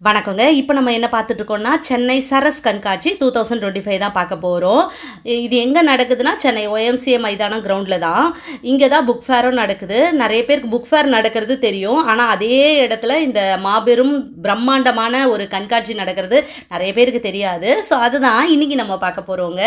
வணக்கங்க. இப்போ நம்ம என்ன பார்த்துட்ருக்கோம்னா சென்னை சரஸ் கண்காட்சி 2025 தான் பார்க்க போகிறோம். இது எங்கே நடக்குதுன்னா சென்னை OMCA மைதானம் கிரவுண்டில் தான். இங்கே தான் புக் ஃபேரும் நடக்குது. நிறைய பேருக்கு புக் ஃபேர் நடக்கிறது தெரியும். ஆனால் அதே இடத்துல இந்த மாபெரும் பிரம்மாண்டமான ஒரு கண்காட்சி நடக்கிறது நிறைய பேருக்கு தெரியாது. ஸோ அதுதான் இன்றைக்கி நம்ம பார்க்க போகிறோங்க.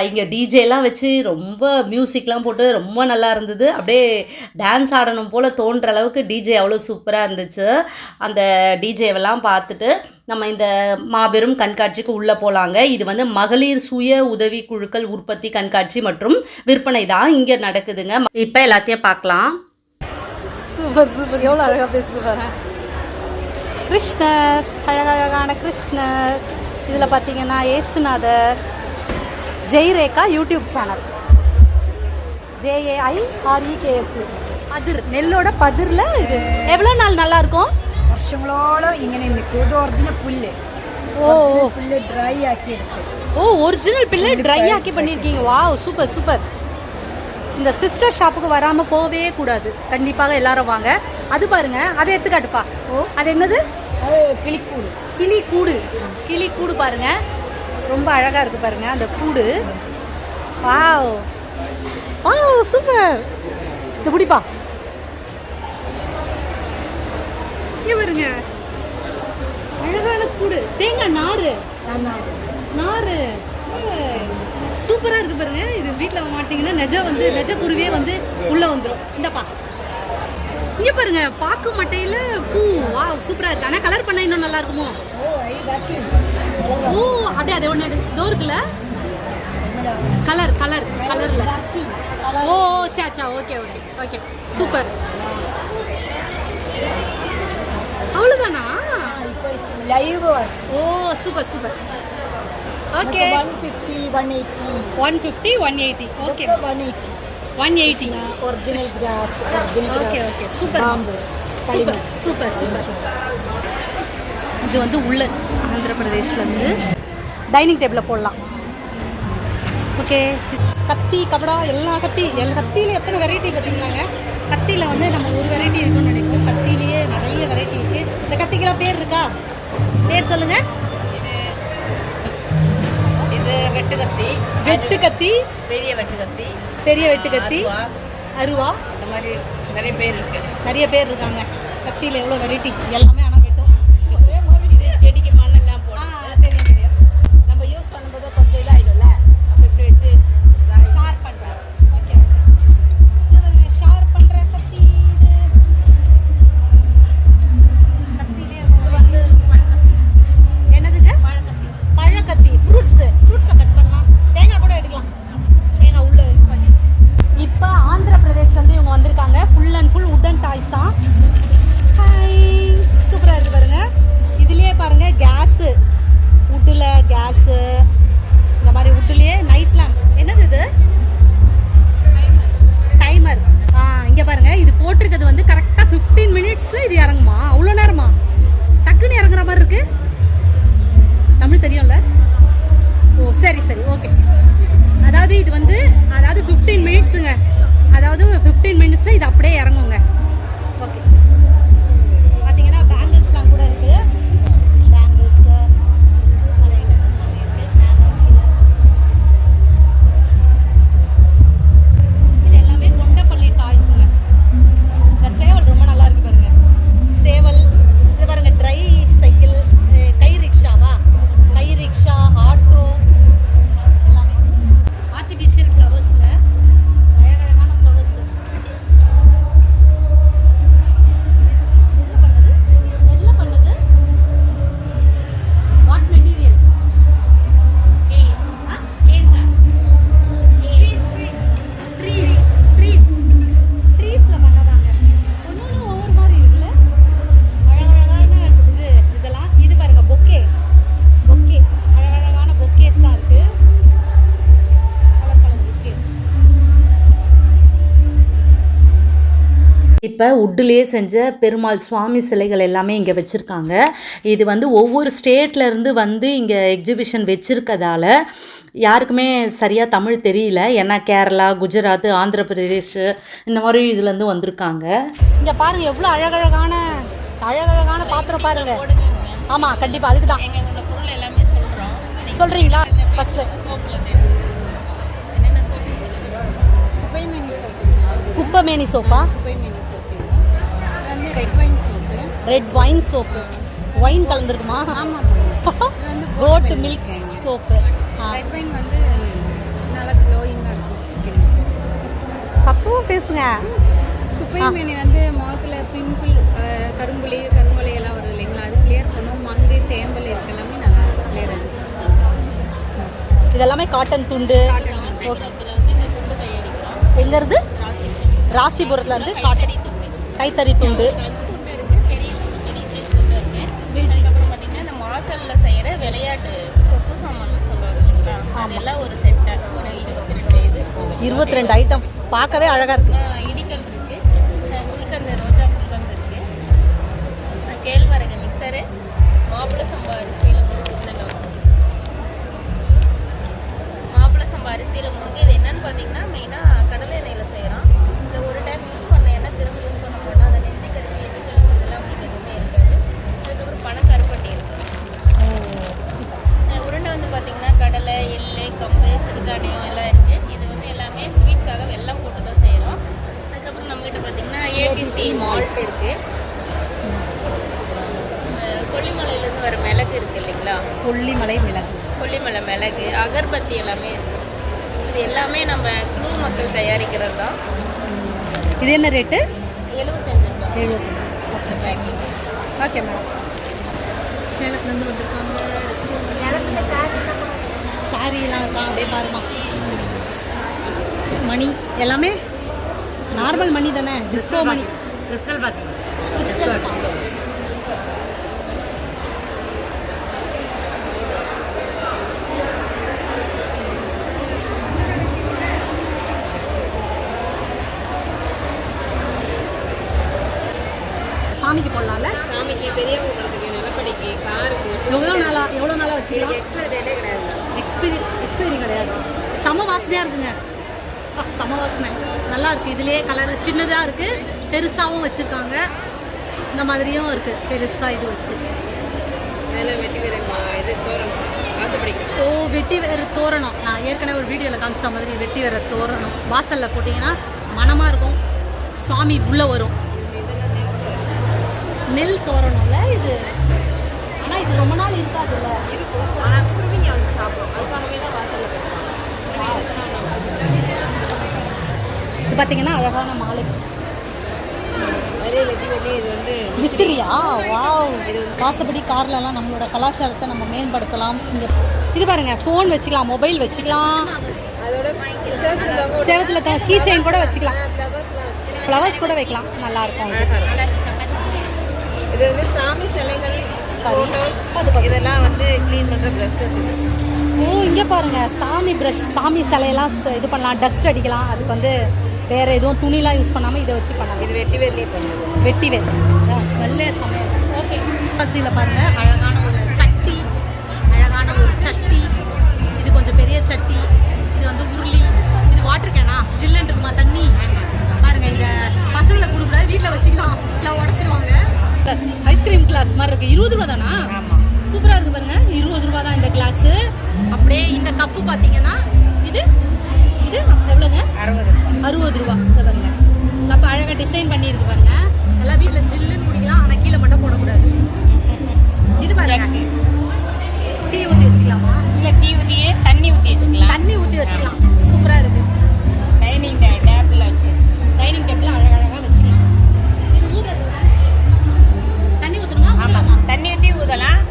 இங்கே டிஜேலாம் வச்சு ரொம்ப மியூசிக்லாம் போட்டு ரொம்ப நல்லா இருந்தது. அப்படியே டான்ஸ் ஆடணும் போல் தோன்ற அளவுக்கு டிஜே அவ்வளோ சூப்பராக இருந்துச்சு. அந்த டிஜேவெல்லாம் பார்த்துட்டு நம்ம இந்த மாபெரும் கண்காட்சிக்கு உள்ளே போகலாங்க. இது வந்து மகளிர் சுய உதவி குழுக்கள் உற்பத்தி கண்காட்சி மற்றும் விற்பனை தான் இங்கே நடக்குதுங்க. இப்போ எல்லாத்தையும் பார்க்கலாம். சூப்பர் சூப்பர், எவ்வளோ அழகாக பேசுது பாரு. கிருஷ்ணர், அழகழகான கிருஷ்ணர். இதில் பார்த்தீங்கன்னா ஏசுநாதர், ஜெய்ரேகா யூடியூப் சேனல், JAIREKH. பதிர், நெல்லோட பதிரில் இது எவ்வளோ நாள் நல்லா இருக்கும்? വർഷങ്ങളോളം ഇങ്ങനെ നിൽക്കും. ഇത് ഒറിജിനൽ പുല്ല്. പുല്ല് ഡ്രൈ ആക്കി എടുക്കും. ஒரிஜினல் பில்லு ட்ரை ஆக்கி பண்ணியிருக்கீங்க. Wow, super super. இந்த சிஸ்டர் ஷாப்புக்கு வராமல் போகவே கூடாது. கண்டிப்பாக எல்லாரும் வாங்க. அது பாருங்க, அதை எடுத்துக்காட்டுப்பா. அது என்னது? அது கிளிக்கூடு. கிளிக்கூடு. கிளிக்கூடு பாருங்க, ரொம்ப அழகாக இருக்குது பாருங்க அந்த கூடு. Wow wow, super. இது பிடிப்பா. இங்கே பாருங்க, அழகான கூடு. தேங்காய் நாறு நாறு சூப்பராக இருக்கு பாருங்க. இது வீட்டில் மாட்டிங்கன்னா நெஜ குருவியே வந்து உள்ளே வந்துடும். இந்தப்பா இங்கே பாருங்க, பாக்கு மட்டையில் பூ. வா, சூப்பராக இருக்கு. ஆனால் கலர் பண்ணால் இன்னும் நல்லா இருக்குமோ? ஓ, அப்படியே அதை ஒன்று இதோ இருக்குல்ல, கலரில். ஓ சாச்சா, ஓகே ஓகே ஓகே, சூப்பர். அவ்வளோதானா? ലൈവ് ஓ super super. Okay, 150 180 150 180. Okay, 180 180 original grass. Okay okay, super super super super. இது வந்து உள்ள ஆந்திர பிரதேஷ்லேருந்து டைனிங் டேபிளில் போடலாம். ஓகே, கத்தி கபடா எல்லா கத்தியில் எத்தனை வெரைட்டி பார்த்தீங்களாங்க. கத்தியில் வந்து நம்ம ஒரு வெரைட்டி இருக்குன்னு நினைப்போம். கத்திலேயே நிறைய வெரைட்டி இருக்குது. இந்த கத்திக்கெல்லாம் பேர் இருக்கா? பேர் சொல்லுங்க. இது வெட்டு கத்தி, பெரிய வெட்டு கத்தி, அருவா. அந்த மாதிரி நிறைய பேர் இருக்காங்க. கத்தியில் எவ்வளோ வெரைட்டி, எல்லாமே ஆனால் வெட்டும். இது செடிக்கு மண்ணெல்லாம் போட்டு தெரியும். நம்ம யூஸ் பண்ணும்போது கொஞ்சம் இதாகிடும்ல, அப்போ இப்படி வச்சு ஷார்ப் பண்ணுறேன். ஓகே, ஷார்ப் பண்ணுற கத்தி. இது கத்திலே இது வந்து பழக்கத்தி. என்னதுங்க? பழக்கத்தி. ஃப்ரூட்ஸை கட் பண்ணலாம். தேங்காய் கூட எடுக்கலாம். தேங்காய் உள்ள இது பண்ணி. இப்போ ஆந்திர பிரதேஷ்லேருந்து இவங்க வந்திருக்காங்க. Full and full wooden toys தான். சூப்பராக இருக்குது பாருங்க. இதுலேயே பாருங்க, கேஸு, உட்டில் கேஸு, இந்த மாதிரி உட்டுலேயே நைட் லேம்ப். என்னது இது? டைமர். இங்கே பாருங்க, இது போட்டிருக்கிறது வந்து கரெக்டாக 15 மினிட்ஸில் இது இறங்குமா? அவ்வளோ நேரமா? டக்குன்னு இறங்குற மாதிரி இருக்கு. தமிழ் தெரியும்ல? ஓ சரி சரி, ஓகே. அதாவது இது வந்து 15 மினிட்ஸுங்க. அதாவது 15 மினிட்ஸில் இது அப்படியே இறங்குங்க. ஓகே, பார்த்தீங்கன்னா பேங்கிள்ஸ்லாம் கூட இருக்குது. பேங்கிள்ஸு இது எல்லாமே கொண்டப்பள்ளி டாய்ஸுங்க. இந்த சேவல் ரொம்ப நல்லா இருக்கு பாருங்க. சேவல். இது பாருங்க, ட்ரை சைக்கிள், கை ரிக்ஷா, ஆட்டோ, எல்லாமே ஆர்டிஃபிஷியல் ஃப்ளவர்ஸுங்க. அழகழகான ஃப்ளவர்ஸு. எதுல பண்ணுது? What material? ட்ரீஸ்ல பண்ணதாங்க. ஒன்னொன்னு ஒவ்வொரு மாதிரி இருக்குல்ல, அழகழகான இதெல்லாம். இது பாருங்க, பொக்கே அழகழகான பொக்கேஸ்லாம் இருக்கு. Colour bouquets. இப்போ உட்டுலேயே செஞ்ச பெருமாள் சுவாமி சிலைகள் எல்லாமே இங்கே வச்சுருக்காங்க. இது வந்து ஒவ்வொரு ஸ்டேட்லேருந்து வந்து இங்கே எக்ஸிபிஷன் வச்சுருக்கதால யாருக்குமே சரியாக தமிழ் தெரியல. ஏன்னா கேரளா, குஜராத், ஆந்திர பிரதேஷ் இந்த மாதிரி இதுலேருந்து வந்திருக்காங்க. இங்கே பாருங்கள், எவ்வளோ அழகழகான பாத்திரம் பாருங்க. ஆமாம் கண்டிப்பாக அதுக்கு தான் எங்கள் உள்ள பொருள் எல்லாமே சொல்கிறோம். சொல்கிறீங்களா ஃபஸ்ட்டு? சோப்பில் என்னென்ன சோப்பு சொல்லுங்கள். குப்பைமேனி சோப்புங்களா? குப்பைமேனி சோப்பா? குப்பைமேனி சோப்பு இது. இது வந்து red wine soap. Red wine soap. Wine கலந்துருக்குமா? ஆமாம். இது வந்து goat milk soap. Red wine வந்து நல்லா க்ளோயிங்காக இருக்கும் ஸ்கின். சத்தமாக பேசுங்க. குப்பைமேனி வந்து முகத்தில் பிம்பிள், கரும்புலி எல்லாம் வருது இல்லைங்களா, அது கிளியர் பண்ணும். மங்கு தேம்பல் இருக்கு எல்லாமே நல்லா கிளியர் ஆகும். இதெல்லாமே காட்டன் துண்டு. எங்கேருந்து? ராசிபுரத்தில் வந்து காட்டன் கைத்தறி துண்டு. அதுக்கப்புறம் பார்த்தீங்கன்னா இந்த மாக்கல்ல செய்கிற விளையாட்டு சொப்பு சாமான் சொல்லுவாங்க இல்லைங்களா, அதெல்லாம் ஒரு செட்டாக ஒரு 22 இது 22 ஐட்டம் பார்க்கவே அழகாக இருக்குது. இடிக்கல் இருக்கு, குல்கந்து ரோஜா குல்கந்து இருக்கு, கேழ்வரகு மிக்சரு, மாப்பிள சம்பா அரிசியில் முறுக்கு. மாப்பிள சம்பா அரிசியில் முறுக்கு இது என்னன்னு பார்த்தீங்கன்னா மெயினாக கடலை எண்ணெயில் செய்கிறோம். இந்த ஒரு டைம் யூஸ் பண்ண எண்ணெய் திரும்ப யூஸ் பண்ண மாட்டோம். அதை நெஞ்சு கருவி எதுக்கல் இதெல்லாம் அப்படி எதுவுமே இருக்காது. அதுக்கப்புறம் பனக்கருப்பட்டி இருக்குது. உருண்டை வந்து பார்த்தீங்கன்னா கடலை, எள்ளு, கம்பு, சிறுதானியம் எல்லாம் இருக்குது. இது வந்து எல்லாமே ஸ்வீட்காக வெல்லம் போட்டு தான் செய்கிறோம். அதுக்கப்புறம் நம்மகிட்ட பார்த்தீங்கன்னா ஏபிசி மால்ட் இருக்குது. கொல்லிமலையிலேருந்து வர மிளகு இருக்குது இல்லைங்களா, கொல்லிமலை மிளகு, கொல்லிமலை மிளகு, அகர்பத்தி எல்லாமே இருக்குது. இது எல்லாமே நம்ம குழு மக்கள் தயாரிக்கிறது தான். இது என்ன ரேட்டு? 75 ரூபா 75. Okay packing. Okay madam. சேலத்துலேருந்து வந்திருக்காங்க. சாரீலாம் இருக்கா அப்படியே பாருமா. மணி எல்லாமே நார்மல் மணி தானே, டிஸ்கோ மணி. Crystal boss. Crystal boss. சாமிக்கு போடலாம்ல? சாமிக்கு, பெரியவங்க படத்துக்கு, நிலப்படிக்கு, காருக்கு. எவ்வளோ நாளாக வச்சுக்கலாம்? எக்ஸ்பைரி டேட்டே கிடையாது. எக்ஸ்பைரி கிடையாது. சம வாசனையாக இருக்குங்க. சம வாசனை நல்லா இருக்குது. இதுலேயே கலர் சின்னதாக இருக்குது, பெருசாகவும் வச்சுருக்காங்க. இந்த மாதிரியும் இருக்குது பெருசாக இது வச்சு. அதில் வெட்டி வேறு இது தோறணும், வாசப்படிக்கும். ஓ, வெட்டி வேறு தோரணம். நான் ஏற்கனவே ஒரு வீடியோவில் காமிச்ச மாதிரி வெட்டி வேறு தோரணம் வாசலில் போட்டிங்கன்னா மணமாக இருக்கும். சுவாமி உள்ளே வரும். நெல் தோரணம்ல இது. ஆனால் இது ரொம்ப நாள் இருக்காதுல்ல. இருக்கும், ஆனால் குருவிங்க வந்து சாப்பிடும். அதுக்காகவே தான் வாசலில் இது பார்த்தீங்கன்னா அழகான மாலை. வெளியே இது வந்து விசிறியா? வாவ். வாசப்படி கார்லலாம் நம்மளோட கலாச்சாரத்தை நம்ம மேம்படுத்தலாம். இங்கே இது பாருங்கள், ஃபோன் வச்சுக்கலாம், மொபைல் வச்சுக்கலாம், அதோட சேவத்தில் கீ செயின் கூட வச்சுக்கலாம், ஃப்ளவர்ஸ் கூட வைக்கலாம். நல்லாயிருக்கும். இது வந்து சாமி சிலைகள், சரி, இதெல்லாம் வந்து க்ளீன் பண்ணுற ப்ரஷஸ். ஓ, இங்கே பாருங்கள், சாமி ப்ரஷ். சாமி சிலையெல்லாம் இது பண்ணலாம், டஸ்ட் அடிக்கலாம். அதுக்கு வந்து வேறு எதுவும் துணிலாம் யூஸ் பண்ணாமல் இதை வச்சு பண்ணலாம். இது வெட்டி வேர்லேயே பண்ணுது. வெட்டி வேர் அதான் ஸ்மெல்லே சமையல். ஓகே, பசியில் பாருங்கள், அழகான ஒரு சட்டி. இது கொஞ்சம் பெரிய சட்டி. இது வந்து உருளி. இது வாட்டர் கேனா? ஜில்லுன்னு இருக்குமா தண்ணி? பாருங்கள், இந்த பசங்களை கொடுக்கூடாது, வீட்டில் வச்சுக்கலாம், இல்லை உடச்சிடுவாங்க. ஐஸ்கிரீம் கிளாஸ் மாதிரி இருக்குது. 20 ரூபா தானா? சூப்பராக இருக்குது பாருங்கள். 20 ரூபா தான் இந்த கிளாஸு. அப்படியே இந்த கப்பு பார்த்தீங்கன்னா இது எவ்வளோங்க? 60 ரூபா. இதை பாருங்க, கப்பு அழகாக டிசைன் பண்ணியிருக்கு பாருங்க. எல்லாம் வீட்டில் ஜில்லுன்னு குடிக்கலாம், ஆனால் கீழே மட்டும் போடக்கூடாது. இது பாருங்க, டீ ஊற்றி வச்சுக்கலாமா? இல்லை, டீ ஊற்றியே தண்ணி ஊற்றி வச்சுக்கலாம். தண்ணி ஊற்றி வச்சுக்கலாம். சூப்பராக இருக்குது. டைனிங் டேபிளில் வச்சு டைனிங் டேபிளில் அழகழகாக வச்சுக்கலாம். இது ஊற்றுறது தண்ணி ஊற்றணுமா? ஊற்றலாமா? தண்ணி ஊற்றி ஊற்றலாம்.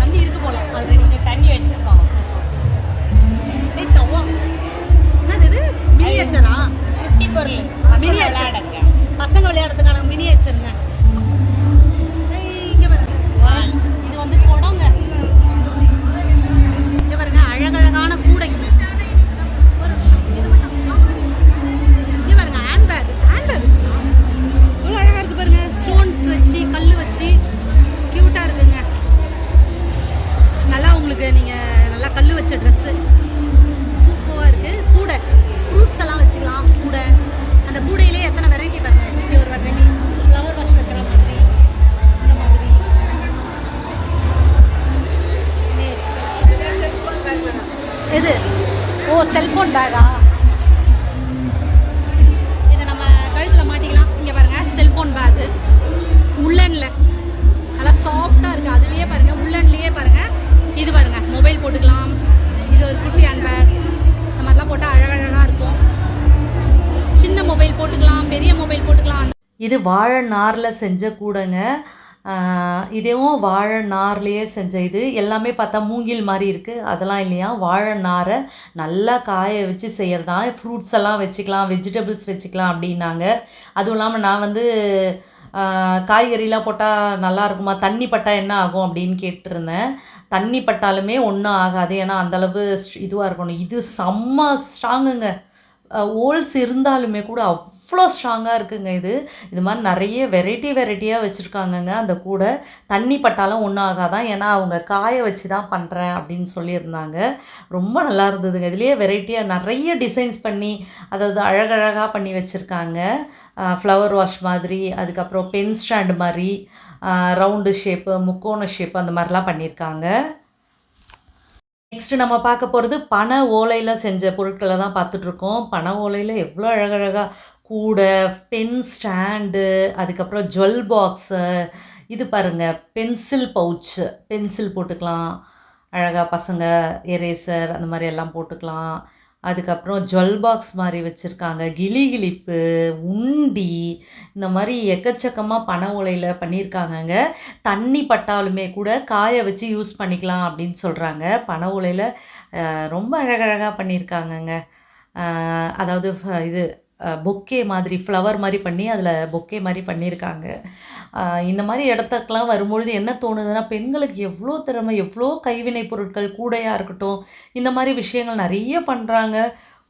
தண்ணி இருக்கு போல ஆல்ரெடி. தண்ணி வச்சுருக்கோம். தவா என்னது இது? மினியேச்சரா? சுட்டி பொருள். மினியேச்சர். பசங்க விளையாடுறதுக்கான மினியேச்சருங்க. இங்கே பாருங்க, இது வந்து குடங்க. இங்கே பாருங்க, அழகழகான கூடை. ஒரு நிமிஷம், இது மட்டும் இங்கே பாருங்க, ஹேண்ட்பேக். எவ்வளோ அழகாக இருக்குது பாருங்க. ஸ்டோன்ஸ் வச்சு, கல் வச்சு க்யூட்டாக இருக்குங்க. நல்லா உங்களுக்கு நீங்கள் நல்லா கல் வச்ச ட்ரெஸ்ஸு சூப்பராக இருக்குது. கூடை, ஃப்ரூட்ஸ் எல்லாம் வச்சுக்கலாம். கூடை, அந்த கூடையிலே எத்தனை வெரைட்டி பாருங்கள். இங்கே ஒரு வெரைட்டி ஃப்ளவர் வாஷ் வைக்கிற மாதிரி, இந்த மாதிரி எது? ஓ, செல்ஃபோன் பேக்கா? இதை நம்ம கழுத்தில் மாட்டிக்கலாம். இங்கே பாருங்கள், செல்ஃபோன் பேக்கு உள்ளனில் நல்லா சாஃப்டாக இருக்குது. அதுலேயே பாருங்கள், உள்ளன்லேயே பாருங்கள். இது பாருங்கள், மொபைல் போட்டுக்கலாம். இது ஒரு குட்டி ஹேண்ட் பேக். இந்த மாதிரிலாம் போட்டால் அழகழகாக இருக்கும். சின்ன மொபைல் போட்டுக்கலாம், பெரிய மொபைல் போட்டுக்கலாம். இது வாழை நாரில் செஞ்ச கூடங்க. இதுவும் வாழை நார்லேயே செஞ்ச இது. எல்லாமே பார்த்தா மூங்கில் மாதிரி இருக்குது, அதெல்லாம் இல்லையா, வாழை நாரை நல்லா காய வச்சு செய்கிறதா. ஃப்ரூட்ஸ் எல்லாம் வச்சுக்கலாம், வெஜிடபிள்ஸ் வச்சுக்கலாம் அப்படின்னாங்க. அதுவும் இல்லாமல் நான் வந்து காய்கறிலாம் போட்டால் நல்லா இருக்குமா, தண்ணி பட்டால் என்ன ஆகும் அப்படின்னு கேட்டிருந்தேன். தண்ணி பட்டாலுமே ஒன்றும் ஆகாது, ஏன்னா அந்தளவு இதுவாக இருக்கணும். இது செம்ம ஸ்ட்ராங்குங்க. ஹோல்ஸ் இருந்தாலுமே கூட அவ்வளோ ஸ்ட்ராங்காக இருக்குங்க. இது மாதிரி நிறைய வெரைட்டியாக வச்சுருக்காங்கங்க. அந்த கூடை தண்ணி பட்டாலும் ஒன்றும் ஆகாதான், ஏன்னா அவங்க காய வச்சு தான் பண்ணுறேன் அப்படின்னு சொல்லியிருந்தாங்க. ரொம்ப நல்லா இருந்ததுங்க. இதுலேயே வெரைட்டியாக நிறைய டிசைன்ஸ் பண்ணி, அதாவது அழகழகாக பண்ணி வச்சுருக்காங்க. ஃப்ளவர் வாஷ் மாதிரி, அதுக்கப்புறம் பென் ஸ்டாண்டு மாதிரி, ரவுண்டு ஷேப்பு, முக்கோண ஷேப்பு, அந்த மாதிரிலாம் பண்ணியிருக்காங்க. நெக்ஸ்ட்டு நம்ம பார்க்க போகிறது பனை ஓலையில் செஞ்ச பொருட்களை தான் பார்த்துட்ருக்கோம். பனை ஓலையில் எவ்வளோ அழகழகாக கூடை, பென் ஸ்டாண்டு, அதுக்கப்புறம் ஜுவல் பாக்ஸு, இது பாருங்கள் பென்சில் பவுச்சு, பென்சில் போட்டுக்கலாம் அழகாக, பசங்க எரேசர் அந்த மாதிரி எல்லாம் போட்டுக்கலாம். அதுக்கப்புறம் ஜுவல் பாக்ஸ் மாதிரி வச்சுருக்காங்க, கிளிப்பு, உண்டி, இந்த மாதிரி எக்கச்சக்கமாக பனை ஓலையில் பண்ணியிருக்காங்கங்க. தண்ணி பட்டாலுமே கூட காய வச்சு யூஸ் பண்ணிக்கலாம் அப்படின்னு சொல்கிறாங்க. பனை ஓலையில் ரொம்ப அழகழகாக பண்ணியிருக்காங்கங்க. அதாவது இது பொக்கே மாதிரி, ஃப்ளவர் மாதிரி பண்ணி அதில் பொக்கே மாதிரி பண்ணியிருக்காங்க. இந்த மாதிரி இடத்துக்கெலாம் வரும்பொழுது என்ன தோணுதுன்னா, பெண்களுக்கு எவ்வளோ திறமை, எவ்வளோ கைவினை பொருட்கள், கூடையாக இருக்கட்டும், இந்த மாதிரி விஷயங்கள் நிறைய பண்ணுறாங்க.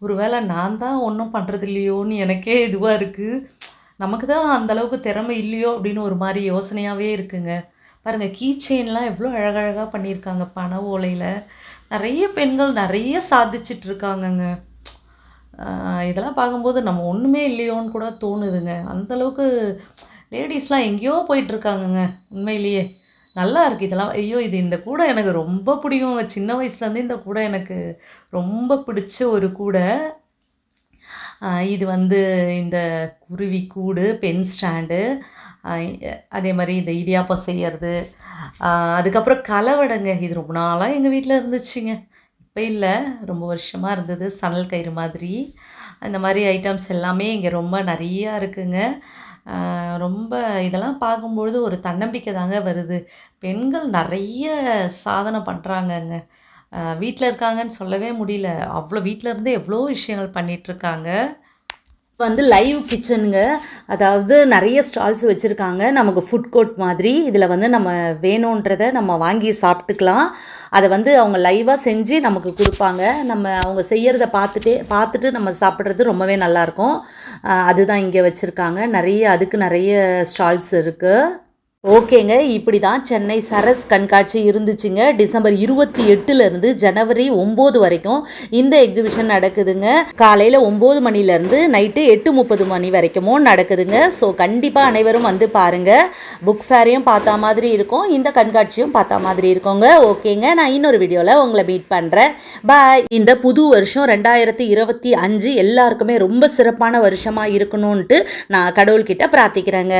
ஒருவேளை நான் தான் ஒன்றும் பண்ணுறது இல்லையோன்னு எனக்கே இதுவாக இருக்குது. நமக்கு தான் அந்தளவுக்கு திறமை இல்லையோ அப்படின்னு ஒரு மாதிரி யோசனையாகவே இருக்குங்க. பாருங்கள், கீ செயின்லாம் எவ்வளோ அழகழகாக பண்ணியிருக்காங்க பனை ஓலையில். நிறைய பெண்கள் நிறைய சாதிச்சிட்ருக்காங்கங்க. இதெல்லாம் பார்க்கும்போது நம்ம ஒன்றுமே இல்லையோன்னு கூட தோணுதுங்க. அந்தளவுக்கு லேடிஸ்லாம் எங்கேயோ போயிட்டுருக்காங்கங்க. உண்மையிலேயே நல்லா இருக்குது இதெல்லாம். ஐயோ, இந்த கூடை எனக்கு ரொம்ப பிடிக்குங்க. சின்ன வயசுலேருந்து இந்த கூடை எனக்கு ரொம்ப பிடிச்ச ஒரு கூடை. இது வந்து இந்த குருவி கூடு, பென் ஸ்டாண்டு, அதே மாதிரி இந்த இடியாப்பம் செய்கிறது, அதுக்கப்புறம் கலவடைங்க. இது ரொம்ப நாளாக எங்கள் வீட்டில் இருந்துச்சுங்க. இப்போ இல்லை, ரொம்ப வருஷமாக இருந்தது. சணல் கயிறு மாதிரி இந்த மாதிரி ஐட்டம்ஸ் எல்லாமே இங்கே ரொம்ப நிறையா இருக்குங்க. ரொம்ப இதெல்லாம் பார்க்கும்பொழுது ஒரு தன்னம்பிக்கை தாங்க வருது. பெண்கள் நிறைய சாதனை பண்ணுறாங்கங்க. வீட்டில் இருக்காங்கன்னு சொல்லவே முடியல. அவ்வளோ வீட்டில் இருந்து எவ்வளோ விஷயங்கள் பண்ணிகிட்ருக்காங்க. வந்து லைவ் கிச்சனுங்க. அதாவது நிறைய ஸ்டால்ஸ் வச்சுருக்காங்க, நமக்கு ஃபுட் கோர்ட் மாதிரி. இதில் வந்து நம்ம வேணுன்றதை நம்ம வாங்கி சாப்பிட்டுக்கலாம். அதை வந்து அவங்க லைவாக செஞ்சு நமக்கு கொடுப்பாங்க. நம்ம அவங்க செய்கிறத பார்த்துட்டு நம்ம சாப்பிட்றது ரொம்பவே நல்லாயிருக்கும். அதுதான் இங்கே வச்சுருக்காங்க. அதுக்கு நிறைய ஸ்டால்ஸ் இருக்குது. ஓகேங்க, இப்படி தான் சென்னை சரஸ் கண்காட்சி இருந்துச்சுங்க. டிசம்பர் 28 ஜனவரி 9 வரைக்கும் இந்த எக்ஸிபிஷன் நடக்குதுங்க. காலையில் 9 மணிலேருந்து நைட்டு 8:30 மணி வரைக்கும் நடக்குதுங்க. ஸோ கண்டிப்பாக அனைவரும் வந்து பாருங்கள். புக் ஃபேரையும் பார்த்தா மாதிரி இருக்கும், இந்த கண்காட்சியும் பார்த்தா மாதிரி இருக்குங்க. ஓகேங்க, நான் இன்னொரு வீடியோவில் உங்களை மீட் பண்ணுறேன். பாய். இந்த புது வருஷம் 2025 எல்லாருக்குமே ரொம்ப சிறப்பான வருஷமாக இருக்கணும்ன்ட்டு நான் கடவுள்கிட்ட பிரார்த்திக்கிறேங்க.